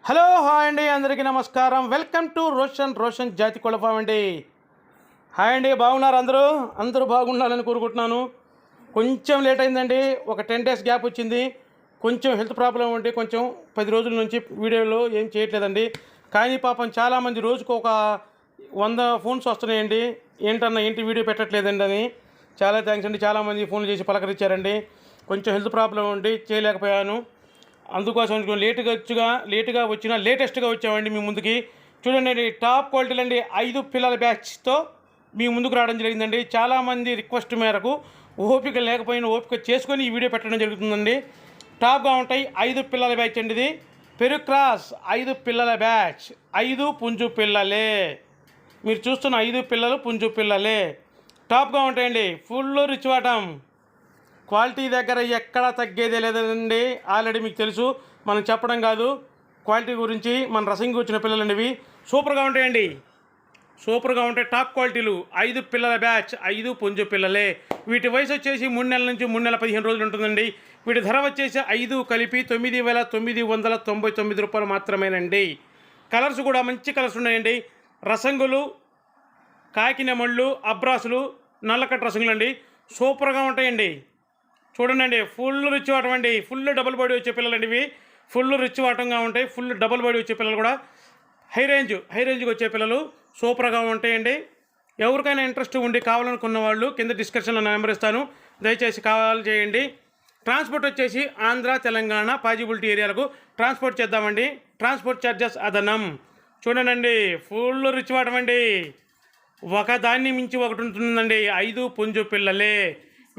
Hello hi అండి, అందరికీ నమస్కారం. వెల్కమ్ టు రోషన్ జాతి కోళ్ళ ఫామ్ అండి. హాయ్ అండి, బాగున్నారు అందరూ బాగుండాలని కోరుకుంటున్నాను. కొంచెం లేట్ అయిందండి, ఒక 10 days గ్యాప్ వచ్చింది. కొంచెం హెల్త్ ప్రాబ్లం ఉంటే కొంచెం 10 రోజుల నుంచి వీడియోలో ఏం చేయట్లేదండి. కానీ పాపం చాలామంది రోజుకు ఒక 100 ఫోన్స్ వస్తున్నాయండి, ఏంటి వీడియో పెట్టట్లేదండి అని. చాలా థ్యాంక్స్ అండి, చాలామంది ఫోన్లు చేసి పలకరించారండి. కొంచెం హెల్త్ ప్రాబ్లం ఉండి చేయలేకపోయాను. అందుకోసం లేటుగా వచ్చిన లేటెస్ట్గా వచ్చామండి మీ ముందుకి. చూడండి, టాప్ క్వాలిటీలు అండి, 5 పిల్లల బ్యాచ్తో మీ ముందుకు రావడం జరిగిందండి. చాలామంది రిక్వెస్ట్ మేరకు ఓపిక లేకపోయినా ఓపిక చేసుకొని ఈ వీడియో పెట్టడం జరుగుతుందండి. టాప్గా ఉంటాయి. 5 పిల్లల బ్యాచ్ అండి, ఇది పెరుగు క్రాస్ 5 పిల్లల బ్యాచ్. 5 పుంజు పిల్లలే, మీరు చూస్తున్న 5 పిల్లలు పుంజు పిల్లలే. టాప్గా ఉంటాయండి, ఫుల్ రిచ్ వాటం. క్వాలిటీ దగ్గర ఎక్కడా తగ్గేదే లేదండి. ఆల్రెడీ మీకు తెలుసు, మనం చెప్పడం కాదు. క్వాలిటీ గురించి మన రసంగి వచ్చిన పిల్లలండి, ఇవి సూపర్గా ఉంటాయండి. సూపర్గా ఉంటాయి, టాప్ క్వాలిటీలు. 5 పిల్లల బ్యాచ్, 5 పుంజు పిల్లలే. వీటి వయసు వచ్చేసి 3 నెలల నుంచి 3 నెలల 15 రోజులు ఉంటుందండి. వీటి ధర వచ్చేసి 5 కలిపి 9,999 రూపాయలు మాత్రమేనండి. కలర్స్ కూడా మంచి కలర్స్ ఉన్నాయండి. రసంగులు, కాకినెమళ్ళు, అబ్రాసులు, నల్లకట్ట రసంగులు అండి, సూపర్గా ఉంటాయండి. చూడండి, ఫుల్ రిచ్ వాటం అండి, ఫుల్ డబుల్ బాడీ వచ్చే పిల్లలండి ఇవి. ఫుల్ రిచ్ వాటంగా ఉంటాయి, ఫుల్ డబుల్ బాడీ వచ్చే పిల్లలు కూడా. హై రేంజ్కి వచ్చే పిల్లలు సూపర్గా ఉంటాయండి. ఎవరికైనా ఇంట్రెస్ట్ ఉండి కావాలనుకున్న వాళ్ళు కింద డిస్క్రిప్షన్లో నా నెంబర్ ఇస్తాను, దయచేసి కాల్ చేయండి. ట్రాన్స్పోర్ట్ వచ్చేసి ఆంధ్ర, తెలంగాణ పాజిబిలిటీ ఏరియాలకు ట్రాన్స్పోర్ట్ చేద్దామండి. ట్రాన్స్పోర్ట్ ఛార్జెస్ అదనం. చూడండి, ఫుల్ రిచ్ వాటం అండి, ఒకదాన్ని మించి ఒకటి ఉంటుందండి. 5 పుంజు పిల్లలే.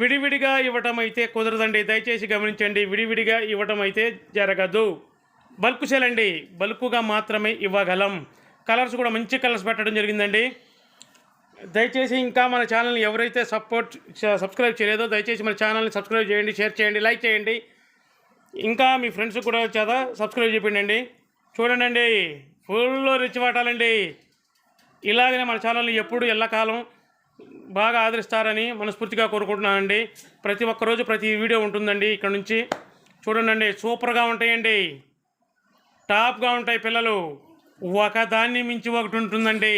విడివిడిగా ఇవ్వటం అయితే కుదరదండి, దయచేసి గమనించండి. విడివిడిగా ఇవ్వటం అయితే జరగదు. బల్క్ సేల్ అండి, బల్కుగా మాత్రమే ఇవ్వగలం. కలర్స్ కూడా మంచి కలర్స్ పెట్టడం జరిగిందండి. దయచేసి ఇంకా మన ఛానల్ని ఎవరైతే సబ్స్క్రైబ్ చేయలేదో దయచేసి మన ఛానల్ని సబ్స్క్రైబ్ చేయండి, షేర్ చేయండి, లైక్ చేయండి. ఇంకా మీ ఫ్రెండ్స్ కూడా చేత సబ్స్క్రైబ్ చేయండి. చూడండి, ఫుల్ రిచ్ వాటాలండి. ఇలాగనే మన ఛానల్ని ఎప్పుడు ఎల్లకాలం బాగా ఆదరిస్తారని మనస్ఫూర్తిగా కోరుకుంటున్నానండి. ప్రతి ఒక్కరోజు ప్రతి వీడియో ఉంటుందండి ఇక్కడ నుంచి. చూడండి, సూపర్గా ఉంటాయండి, టాప్గా ఉంటాయి పిల్లలు. ఒకదాన్ని మించి ఒకటి ఉంటుందండి.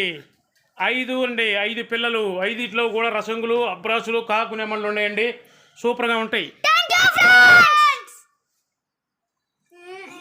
5 పిల్లలు, 5 కూడా రసంగులు, అబ్రాసులు, కాకునెమళ్ళు ఉన్నాయండి, సూపర్గా ఉంటాయి.